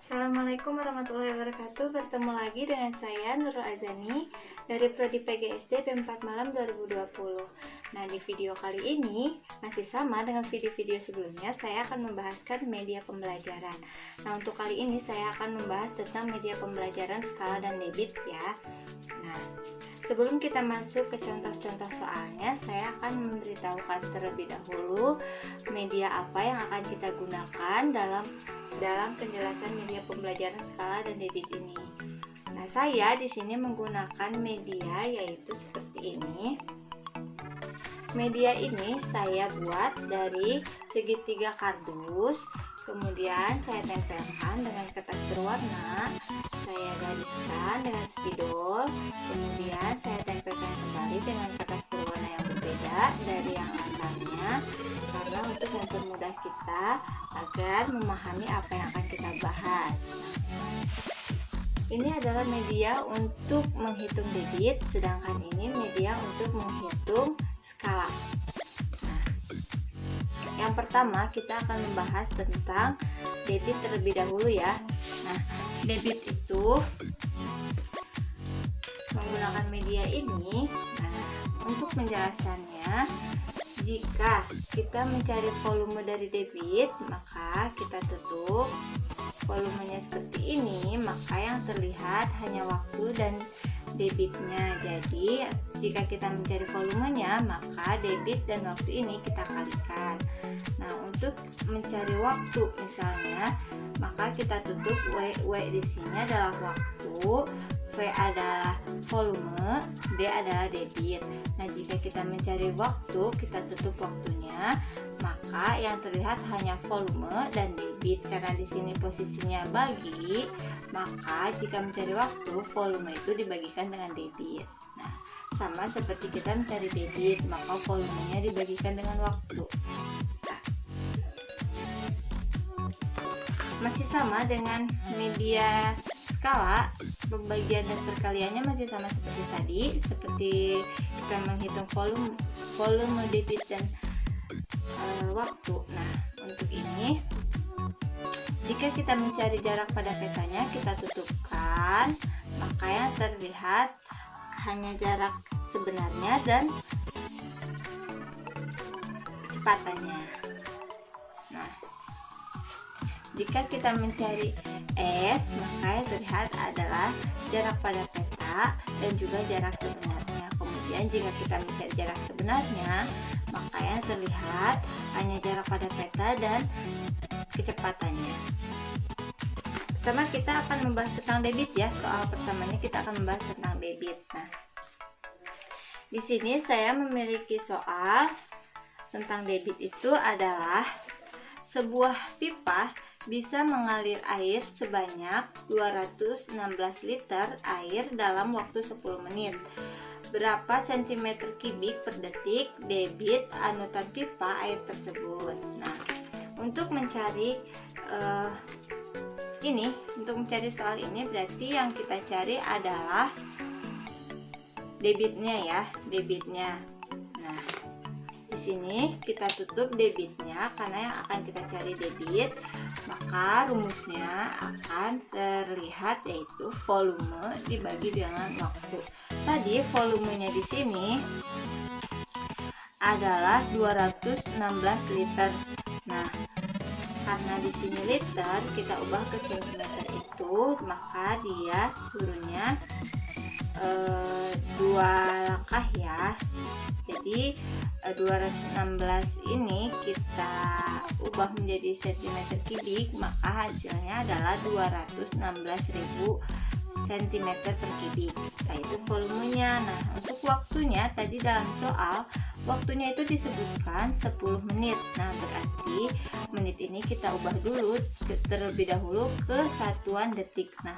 Assalamualaikum warahmatullahi wabarakatuh. Bertemu lagi dengan saya Nurul Azani dari Prodi PGSD P4 Malam 2020. Nah, di video kali ini masih sama dengan video-video sebelumnya, saya akan membahaskan media pembelajaran. Nah, untuk kali ini saya akan membahas tentang media pembelajaran skala dan debit ya. Nah, sebelum kita masuk ke contoh-contoh soalnya, saya akan memberitahukan terlebih dahulu media apa yang akan kita gunakan dalam penjelasan media pembelajaran skala dan debit ini. Nah, saya di sini menggunakan media yaitu seperti ini. Media ini saya buat dari segitiga kardus, kemudian saya tempelkan dengan kertas berwarna, saya gariskan dengan spidol, kemudian saya tempelkan kembali dengan kertas berwarna yang berbeda dari yang asalnya, karena untuk mempermudah kita agar memahami apa yang akan kita bahas. Ini adalah media untuk menghitung debit, sedangkan ini media untuk menghitung skala. Nah, yang pertama kita akan membahas tentang debit terlebih dahulu ya. Nah, debit itu menggunakan media ini. Nah, untuk menjelaskannya, jika kita mencari volume dari debit, maka kita tutup volumenya seperti ini, maka yang terlihat hanya waktu dan debitnya. Jadi jika kita mencari volumenya, maka debit dan waktu ini kita kalikan. Nah, untuk mencari waktu misalnya, maka kita tutup W di sini adalah waktu, V adalah volume, D adalah debit. Nah, jika kita mencari waktu, kita tutup waktunya, maka yang terlihat hanya volume dan debit. Karena di sini posisinya bagi, maka jika mencari waktu, volume itu dibagikan dengan debit. Nah, sama seperti kita mencari debit, maka volumenya dibagikan dengan waktu. Nah, masih sama dengan media skala, pembagian dan perkaliannya masih sama seperti tadi, seperti kita menghitung volume debit dan waktu. Nah, untuk ini, jika kita mencari jarak pada petanya, kita tutupkan, maka yang terlihat hanya jarak sebenarnya dan kecepatannya. Nah, jika kita mencari S, maka yang terlihat adalah jarak pada peta dan juga jarak sebenarnya. Kemudian jika kita mencari jarak sebenarnya, maka yang terlihat hanya jarak pada peta dan kecepatannya. Pertama kita akan membahas tentang debit ya. Soal pertamanya kita akan membahas tentang debit. Nah, di sini saya memiliki soal tentang debit itu adalah sebuah pipa bisa mengalir air sebanyak 216 liter air dalam waktu 10 menit. Berapa cm kubik per detik debit anutan pipa air tersebut? Nah, untuk mencari soal ini berarti yang kita cari adalah debitnya ya, debitnya. Nah, di sini kita tutup debitnya karena yang akan kita cari debit, maka rumusnya akan terlihat yaitu volume dibagi dengan waktu. Tadi volumenya di sini adalah 216 liter. Nah, karena di sini liter kita ubah ke centimeter itu, maka dia turunnya 2 langkah ya. Jadi 216 ini kita ubah menjadi cm kubik, maka hasilnya adalah 216.000 cm per kubik. Nah, itu volumenya. Nah, untuk waktunya tadi dalam soal waktunya itu disebutkan 10 menit. Nah, berarti menit ini kita ubah dulu terlebih dahulu ke satuan detik. Nah,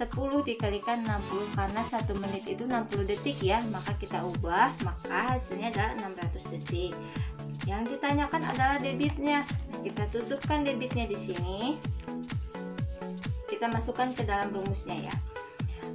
10 dikalikan 60 karena 1 menit itu 60 detik ya, maka kita ubah, maka hasilnya adalah 600 detik. Yang ditanyakan adalah debitnya. Nah, kita tutupkan debitnya di sini. Kita masukkan ke dalam rumusnya ya.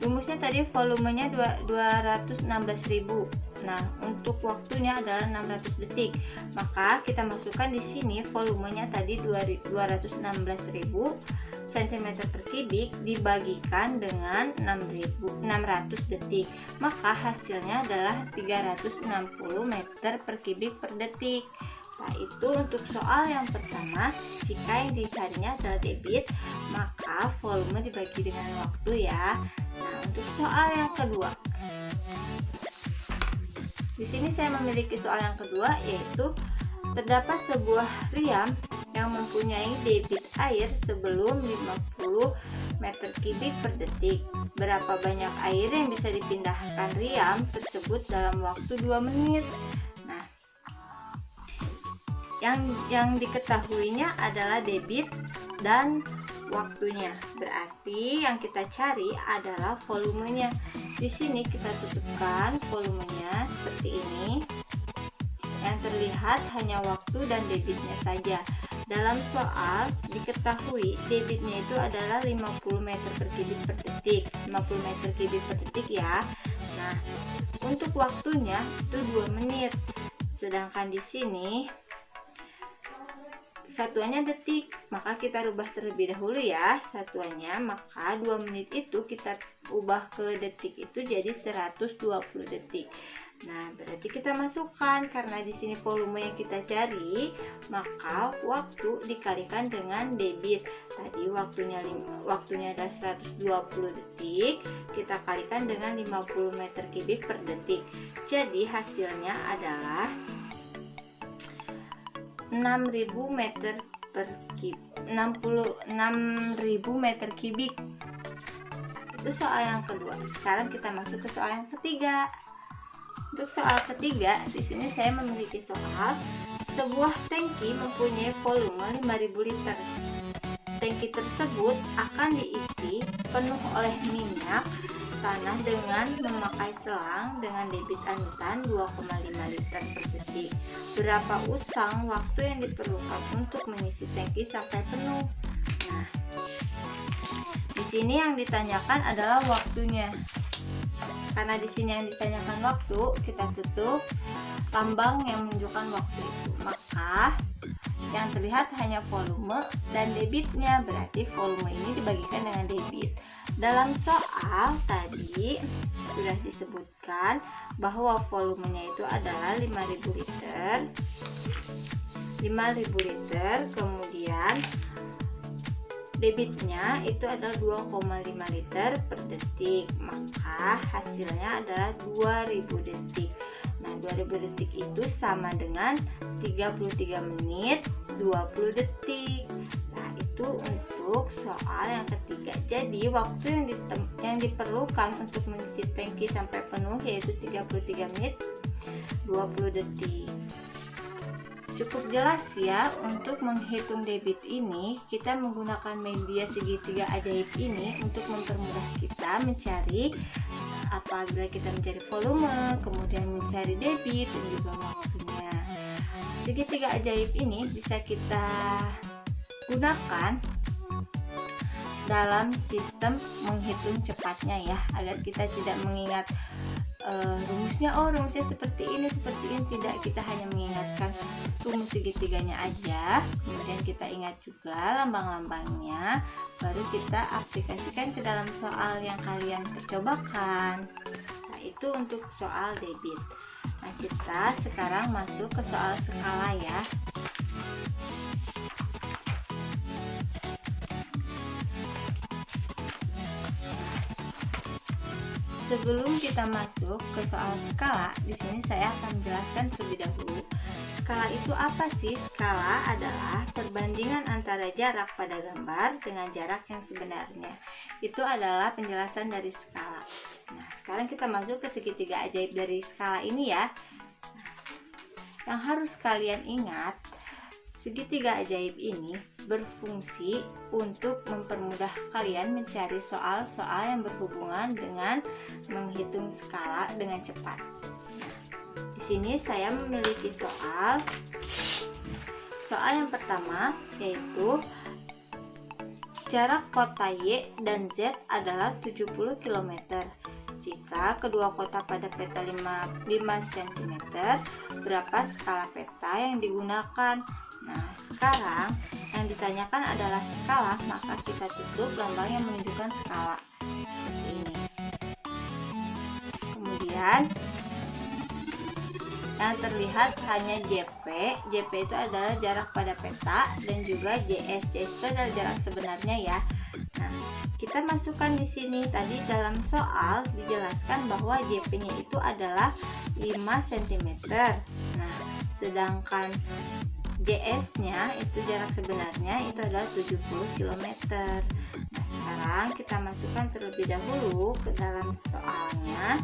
Rumusnya tadi volumenya 216.000. Nah, untuk waktunya adalah 600 detik. Maka kita masukkan di sini volumenya tadi 216.000 cm per kubik dibagikan dengan 600 detik, maka hasilnya adalah 360 meter per kubik per detik. Nah, itu untuk soal yang pertama. Jika yang dicarinya adalah debit, maka volume dibagi dengan waktu ya. Nah, untuk soal yang kedua, di sini saya memiliki soal yang kedua, yaitu terdapat sebuah riam yang mempunyai debit air sebelum 50 meter kubik per detik. Berapa banyak air yang bisa dipindahkan riam tersebut dalam waktu 2 menit? Nah, yang diketahuinya adalah debit dan waktunya. Berarti yang kita cari adalah volumenya. Di sini kita tutupkan volumenya seperti ini. Yang terlihat hanya waktu dan debitnya saja. Dalam soal diketahui debitnya itu adalah 50 meter per kubik per detik. 50 meter kubik per detik ya. Nah, untuk waktunya itu 2 menit. Sedangkan di sini satuannya detik, maka kita rubah terlebih dahulu ya satuannya. Maka 2 menit itu kita ubah ke detik itu jadi 120 detik. Nah, berarti kita masukkan, karena di sini volume yang kita cari, maka waktu dikalikan dengan debit. Tadi waktunya ada 120 detik, kita kalikan dengan 50 meter kubik per detik. Jadi hasilnya adalah 6.000 meter per kubik. 6.000 meter kubik. Itu soal yang kedua. Sekarang kita masuk ke soal yang ketiga. Untuk soal ketiga, di sini saya memiliki soal sebuah tangki mempunyai volume 5.000 liter. Tangki tersebut akan diisi penuh oleh minyak tanah dengan memakai selang dengan debit anutan 2,5 liter per detik. Berapa usang waktu yang diperlukan untuk mengisi tangki sampai penuh? Nah, di sini yang ditanyakan adalah waktunya. Karena di sini yang ditanyakan waktu, kita tutup lambang yang menunjukkan waktu itu. Maka yang terlihat hanya volume dan debitnya, berarti volume ini dibagikan dengan debit. Dalam soal tadi sudah disebutkan bahwa volumenya itu adalah 5.000 liter. 5.000 liter, kemudian debitnya itu adalah 2,5 liter per detik, maka hasilnya adalah 2000 detik. Nah, 2000 detik itu sama dengan 33 menit 20 detik. Nah, itu untuk soal yang ketiga. Jadi waktu yang diperlukan untuk mengisi tangki sampai penuh yaitu 33 menit 20 detik. Cukup jelas ya. Untuk menghitung debit ini, kita menggunakan media segitiga ajaib ini untuk mempermudah kita mencari apabila kita mencari volume, kemudian mencari debit dan juga waktunya. Segitiga ajaib ini bisa kita gunakan dalam sistem menghitung cepatnya ya, agar kita tidak mengingat rumusnya seperti ini tidak, kita hanya mengingatkan rumus segitiganya aja, kemudian kita ingat juga lambang-lambangnya, baru kita aplikasikan ke dalam soal yang kalian percobakan. Nah, itu untuk soal debit. Nah, kita sekarang masuk ke soal skala ya. Sebelum kita masuk ke soal skala, di sini saya akan menjelaskan terlebih dahulu. Skala itu apa sih? Skala adalah perbandingan antara jarak pada gambar dengan jarak yang sebenarnya. Itu adalah penjelasan dari skala. Nah, sekarang kita masuk ke segitiga ajaib dari skala ini ya. Yang harus kalian ingat, segitiga ajaib ini berfungsi untuk mempermudah kalian mencari soal-soal yang berhubungan dengan menghitung skala dengan cepat. Di sini saya memiliki soal yang pertama, yaitu jarak kota Y dan Z adalah 70 km. jika kedua kotak pada peta 5 cm, berapa skala peta yang digunakan? Nah, sekarang yang ditanyakan adalah skala, maka kita tutup lambang yang menunjukkan skala seperti ini. Kemudian yang terlihat hanya JP. JP itu adalah jarak pada peta, dan juga JS. JS itu adalah jarak sebenarnya ya. Nah, kita masukkan di sini. Tadi dalam soal dijelaskan bahwa JP-nya itu adalah 5 cm. Nah, sedangkan JS-nya itu jarak sebenarnya itu adalah 70 km. Nah, sekarang kita masukkan terlebih dahulu ke dalam soalnya.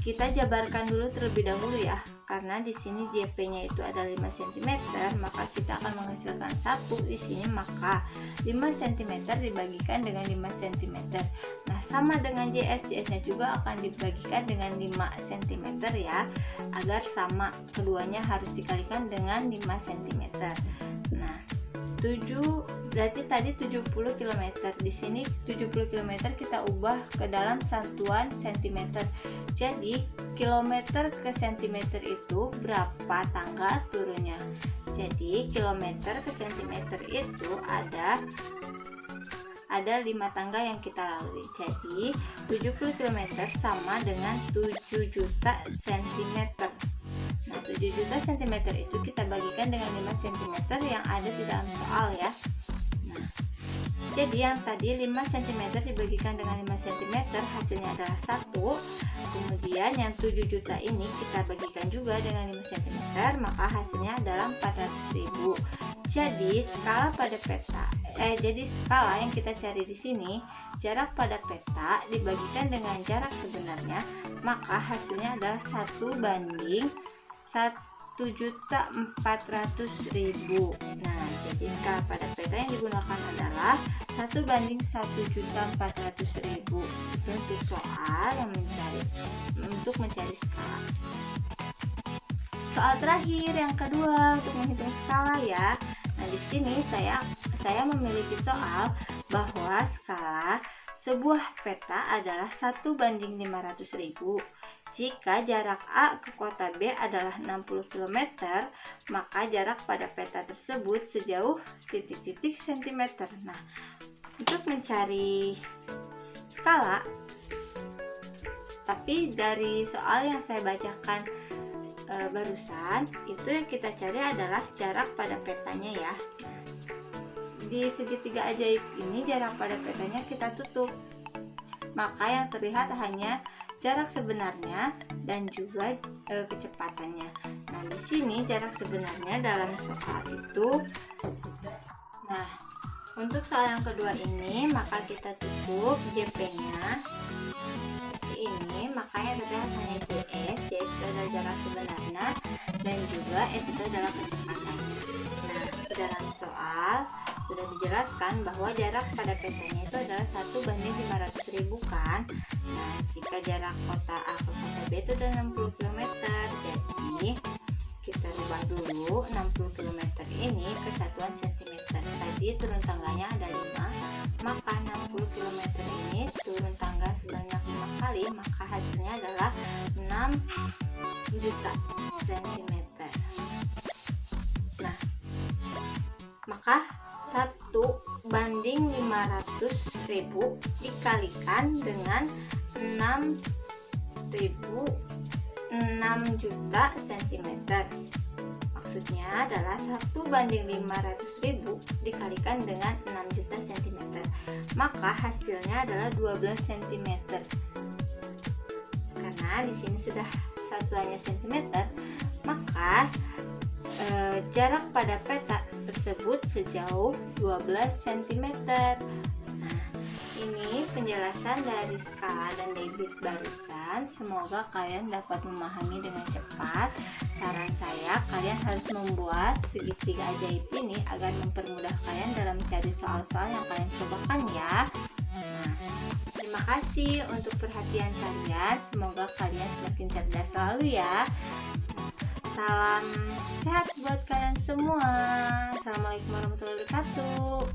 Kita jabarkan dulu terlebih dahulu ya, karena di sini JP-nya itu ada 5 cm, maka kita akan menghasilkan 1 di sini, maka 5 cm dibagikan dengan 5 cm. Nah, sama dengan JS, JS-nya juga akan dibagikan dengan 5 cm ya, agar sama, keduanya harus dikalikan dengan 5 cm. Nah, 7 berarti tadi 70 km. Di sini 70 km kita ubah ke dalam satuan cm. Jadi kilometer ke centimeter itu berapa tangga turunnya? Jadi kilometer ke centimeter itu ada 5 tangga yang kita lalui. Jadi 70 km sama dengan 7 juta cm. Nah, 7 juta cm itu kita bagikan dengan 5 cm yang ada di dalam soal ya. Nah, jadi yang tadi 5 cm dibagikan dengan 5 cm hasilnya adalah 1. Kemudian yang 7 juta ini kita bagikan juga dengan 5 cm, maka hasilnya adalah 400.000. Jadi skala pada peta skala yang kita cari di sini, jarak pada peta dibagikan dengan jarak sebenarnya, maka hasilnya adalah 1 banding 1.400.000. Nah, jadi skala pada peta yang digunakan adalah 1 banding 1.400.000. Itu untuk soal yang untuk mencari skala. Soal terakhir yang kedua untuk menghitung skala ya. Nah, di sini saya memiliki soal bahwa skala sebuah peta adalah 1 banding 500.000. Jika jarak A ke kota B adalah 60 km, maka jarak pada peta tersebut sejauh titik-titik cm. Nah, untuk mencari skala, tapi dari soal yang saya bacakan barusan, itu yang kita cari adalah jarak pada petanya ya. Di segitiga ajaib ini jarak pada petanya kita tutup, maka yang terlihat hanya jarak sebenarnya dan juga kecepatannya. Nah, di sini jarak sebenarnya dalam soal itu. Nah, untuk soal yang kedua ini, maka kita tutup JP-nya seperti ini, makanya terlihat hanya JS. JS itu adalah jarak sebenarnya dan juga S itu adalah kecepatannya. Nah, dalam soal sudah dijelaskan bahwa jarak pada petanya itu adalah 1 banding 500.000 kan. Nah, jika jarak kota A ke kota B itu adalah 60 km, jadi kita rubah dulu 60 km ini ke satuan cm. Tadi turun tangganya ada 5, maka 60 km ini turun tangga sebanyak 5 kali, maka hasilnya adalah 6 juta cm. Nah, maka 1 banding 500.000 dikalikan dengan 6 juta cm. Maksudnya adalah 1 banding 500.000 dikalikan dengan 6 juta cm. Maka hasilnya adalah 12 cm. Karena di sini sudah satuannya cm, maka jarak pada peta tersebut sejauh 12 cm. Nah, ini penjelasan dari skala dan debit barusan. Semoga kalian dapat memahami dengan cepat. Saran saya, kalian harus membuat segitiga ajaib ini agar mempermudah kalian dalam mencari soal-soal yang kalian cobakan ya. Nah, terima kasih untuk perhatian kalian. Semoga kalian semakin cerdas selalu ya. Salam sehat buat kalian semua. Assalamualaikum warahmatullahi wabarakatuh.